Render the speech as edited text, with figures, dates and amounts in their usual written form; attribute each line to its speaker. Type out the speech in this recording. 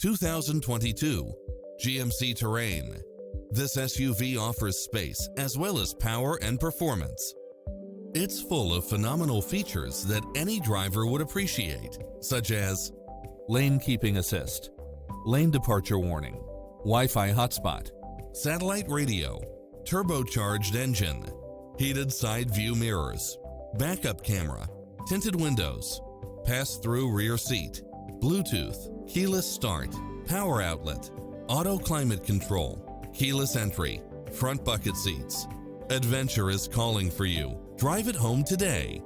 Speaker 1: 2022 GMC Terrain. This SUV offers space as well as power and performance. It's full of phenomenal features that any driver would appreciate, such as lane keeping assist, lane departure warning, Wi-Fi hotspot, satellite radio, turbocharged engine, heated side view mirrors, backup camera, tinted windows, pass-through rear seat, Bluetooth, keyless start, power outlet, auto climate control, keyless entry, front bucket seats. Adventure is calling for you. Drive it home today.